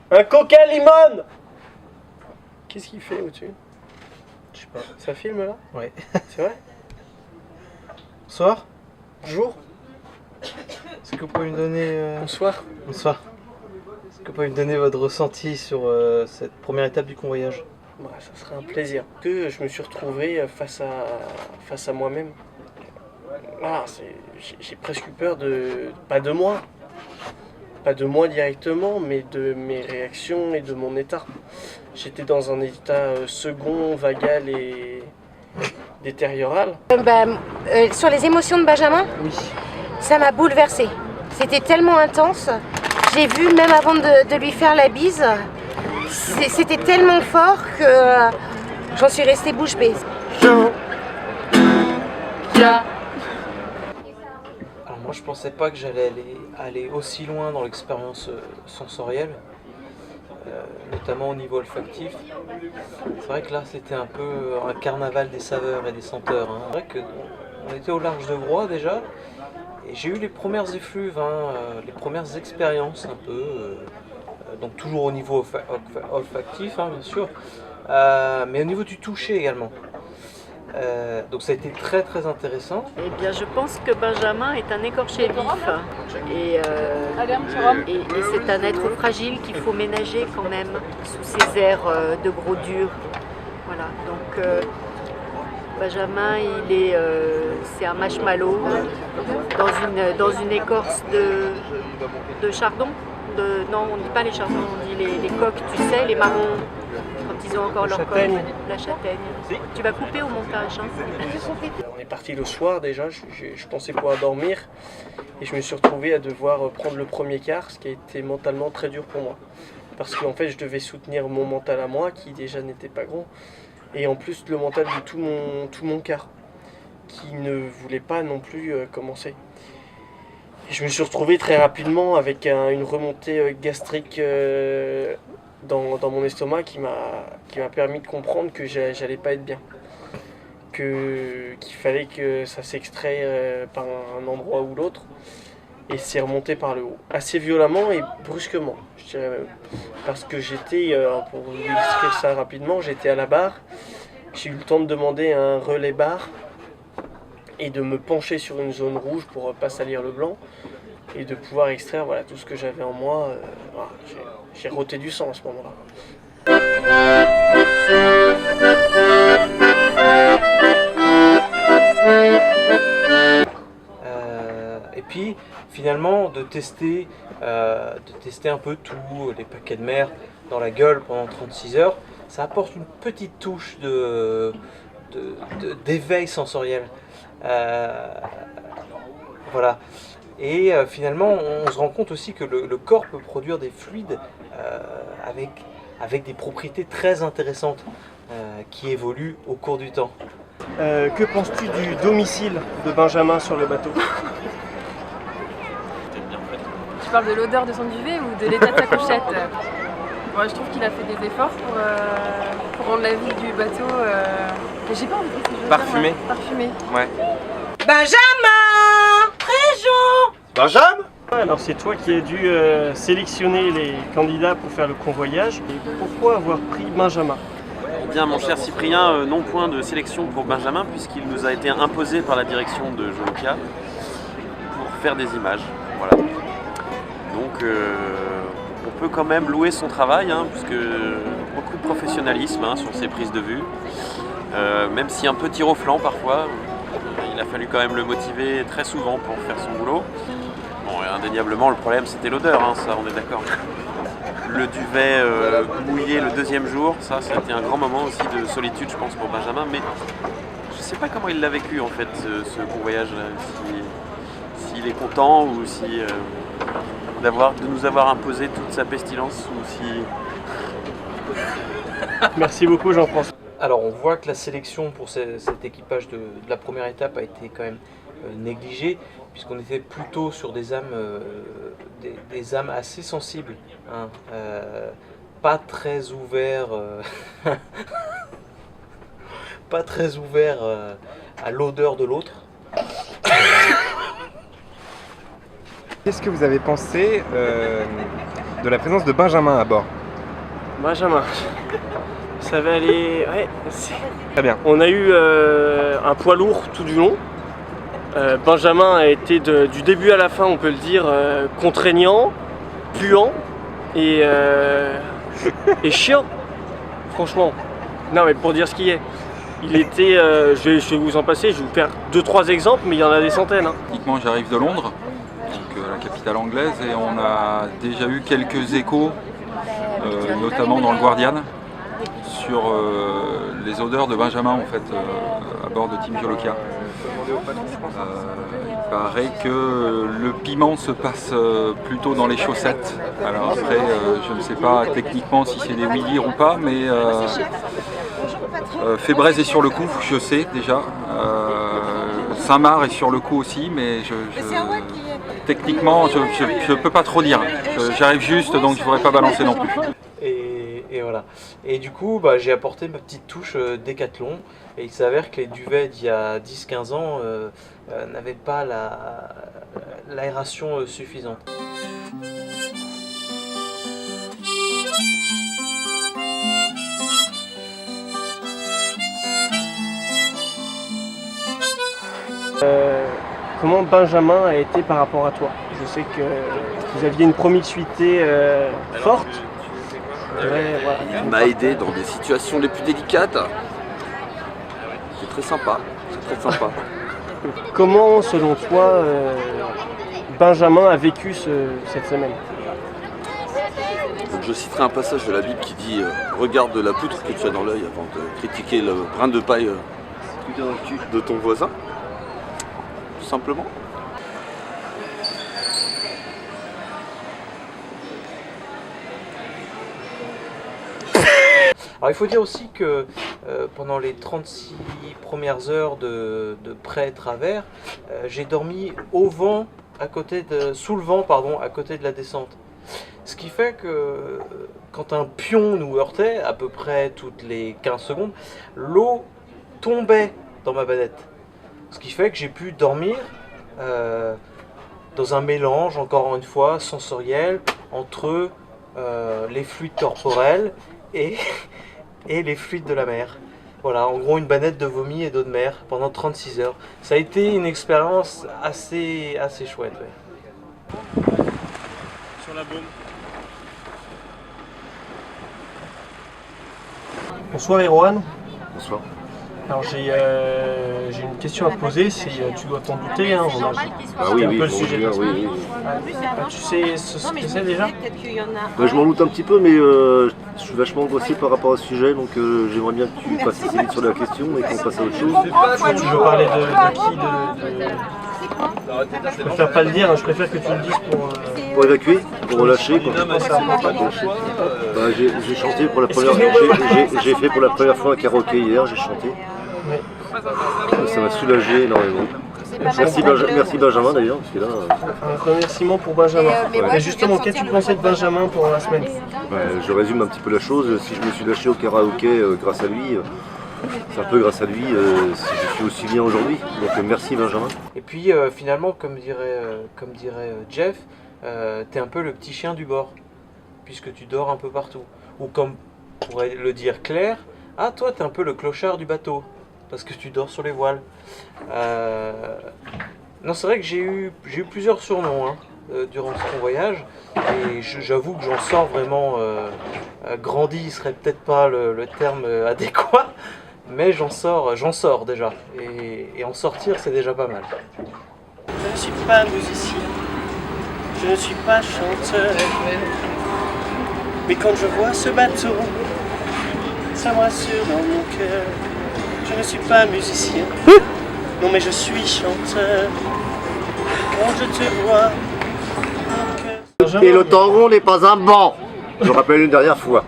Un coca limone. Qu'est-ce qu'il fait au-dessus? Je sais pas. Ça filme là? Ouais. C'est vrai? Bonsoir. Bonjour. Est-ce que vous pouvez me donner... Bonsoir. Bonsoir. Est-ce que vous pouvez me donner votre ressenti sur cette première étape du convoyage? Ouais, ça serait un plaisir. Que je me suis retrouvé face à moi-même. Voilà, j'ai presque eu peur de... Pas de moi. Pas de moi directement, mais de mes réactions et de mon état. J'étais dans un état second, vagal et détérioral. Sur les émotions de Benjamin, Oui. ça m'a bouleversée. C'était tellement intense. J'ai vu, même avant de lui faire la bise, c'était tellement fort que j'en suis restée bouche bée. Alors moi je pensais pas que j'allais aller aussi loin dans l'expérience sensorielle, notamment au niveau olfactif. C'est vrai que là c'était un peu un carnaval des saveurs et des senteurs. Hein. C'est vrai qu'on était au large de Groix déjà, et j'ai eu les premières effluves, les premières expériences un peu, donc toujours au niveau olfactif bien sûr, mais au niveau du toucher également. Donc ça a été très très intéressant. Eh bien, je pense que Benjamin est un écorché vif et c'est un être fragile qu'il faut ménager quand même sous ses airs de gros dur. Voilà, donc Benjamin, c'est un marshmallow dans une écorce de chardon. Non, on ne dit pas les chardons, on dit les coques, tu sais, les marrons. Quand ils ont encore leur coque, la châtaigne. Tu vas couper au montage. Hein. On est parti le soir déjà, je pensais pouvoir dormir et je me suis retrouvé à devoir prendre le premier quart, ce qui a été mentalement très dur pour moi. Parce qu'en fait je devais soutenir mon mental à moi qui déjà n'était pas grand et en plus le mental de tout mon quart qui ne voulait pas non plus commencer. Et je me suis retrouvé très rapidement avec une remontée gastrique dans mon estomac qui m'a permis de comprendre que j'allais pas être bien. Qu'il fallait que ça s'extrait par un endroit ou l'autre. Et c'est remonté par le haut. Assez violemment et brusquement, je dirais même. Parce que j'étais, pour vous expliquer ça rapidement, j'étais à la barre. J'ai eu le temps de demander un relais barre et de me pencher sur une zone rouge pour pas salir le blanc. Et de pouvoir extraire voilà, tout ce que j'avais en moi. Voilà, j'ai roté du sang à ce moment-là. Et puis finalement de tester un peu tout, les paquets de mer dans la gueule pendant 36 heures, ça apporte une petite touche d'éveil sensoriel. Voilà. Et finalement, on se rend compte aussi que le corps peut produire des fluides avec des propriétés très intéressantes qui évoluent au cours du temps. Que penses-tu du domicile de Benjamin sur le bateau? Tu parles de l'odeur de son duvet ou de l'état de sa couchette? Moi, je trouve qu'il a fait des efforts pour rendre la vie du bateau... J'ai pas envie de dire parfumé. Parfumé. Ouais. Benjamin! Préjean! Benjamin! Alors c'est toi qui as dû sélectionner les candidats pour faire le convoyage. Et pourquoi avoir pris Benjamin? Eh bien, mon cher Cyprien, non point de sélection pour Benjamin puisqu'il nous a été imposé par la direction de Jolokia pour faire des images. Voilà. Donc on peut quand même louer son travail, puisque beaucoup de professionnalisme sur ses prises de vue, même si un peu tir au flanc parfois. Il a fallu quand même le motiver très souvent pour faire son boulot. Bon, indéniablement, le problème c'était l'odeur, ça on est d'accord. Le duvet mouillé le deuxième jour, ça a été un grand moment aussi de solitude, je pense, pour Benjamin. Mais je sais pas comment il l'a vécu en fait, ce convoyage-là. S'il est content ou si de nous avoir imposé toute sa pestilence ou si... Merci beaucoup Jean-François. Alors on voit que la sélection pour cet équipage de la première étape a été quand même négligée, puisqu'on était plutôt sur des âmes assez sensibles, pas très ouverts, pas très ouverts à l'odeur de l'autre. Qu'est-ce que vous avez pensé de la présence de Benjamin à bord. Benjamin, ça va aller... Ouais, Très bien. on a eu un poids lourd tout du long. Benjamin a été du début à la fin, on peut le dire, contraignant, puant et chiant, franchement. Non mais pour dire ce qu'il est. Il était, je vais vous en passer, je vais vous faire 2-3 exemples, mais il y en a des centaines. Hein. Techniquement, j'arrive de Londres, donc la capitale anglaise, et on a déjà eu quelques échos, notamment dans le Guardian, sur les odeurs de Benjamin en fait, à bord de Team Jolokia. Il paraît que le piment se passe plutôt dans les chaussettes. Alors après, je ne sais pas techniquement si c'est des oui-dire ou pas, mais Fébreze est sur le coup, je sais déjà. Saint-Marc est sur le coup aussi, mais techniquement, je ne peux pas trop dire. J'arrive juste, donc je ne voudrais pas balancer non plus. Et voilà. Et du coup, j'ai apporté ma petite touche Décathlon. Et il s'avère que les duvets d'il y a 10-15 ans n'avaient pas l'aération suffisante. Comment Benjamin a été par rapport à toi? Je sais que vous aviez une promiscuité forte. Ouais, voilà. Il m'a aidé dans des situations les plus délicates. C'est très sympa, c'est très sympa. Comment, selon toi, Benjamin a vécu cette semaine? Donc je citerai un passage de la Bible qui dit regarde la poutre que tu as dans l'œil avant de critiquer le brin de paille de ton voisin. Tout simplement. Alors il faut dire aussi que pendant les 36 premières heures de pré-travers, j'ai dormi au vent, sous le vent, à côté de la descente. Ce qui fait que quand un pion nous heurtait, à peu près toutes les 15 secondes, l'eau tombait dans ma banette. Ce qui fait que j'ai pu dormir dans un mélange, encore une fois, sensoriel, entre les fluides corporels et les fluides de la mer. Voilà, en gros une banette de vomi et d'eau de mer pendant 36 heures. Ça a été une expérience assez chouette. Ouais. Sur la baume. Bonsoir Erwan. Bonsoir. Alors j'ai une question à te poser, tu dois t'en douter, hein, on a oui, un peu le bon, sujet. bien, oui. Tu sais ce que c'est déjà? Je m'en doute un petit peu, mais je suis vachement angoissé par rapport au sujet, donc j'aimerais bien que tu passes assez vite sur la question et qu'on passe à autre chose. Tu veux parler de qui Je préfère pas le dire, hein, je préfère que tu le dises pour évacuer, pour relâcher. J'ai chanté pour la première fois, j'ai fait pour la première fois un karaoké hier, j'ai chanté. Ça m'a soulagé énormément. Merci Benjamin d'ailleurs, parce que là... Un remerciement pour Benjamin. Mais justement, qu'as-tu pensé de Benjamin pendant la semaine? Je résume un petit peu la chose. Si je me suis lâché au karaoké grâce à lui, c'est un peu grâce à lui si je suis aussi bien aujourd'hui. Donc merci Benjamin. Et puis finalement, comme dirait Jeff, t'es un peu le petit chien du bord, puisque tu dors un peu partout. Ou comme pourrait le dire Claire, toi t'es un peu le clochard du bateau, parce que tu dors sur les voiles. Non, c'est vrai que j'ai eu plusieurs surnoms durant ce voyage, et j'avoue que j'en sors vraiment grandi, serait peut-être pas le terme adéquat, mais j'en sors déjà, et en sortir c'est déjà pas mal. Je ne suis pas musicien, je ne suis pas chanteur, mais quand je vois ce bateau, ça me rassure dans mon cœur. Je ne suis pas musicien, non mais je suis chanteur. Quand je te vois, mon cœur... Et le tangon n'est pas un banc, je le rappelle une dernière fois.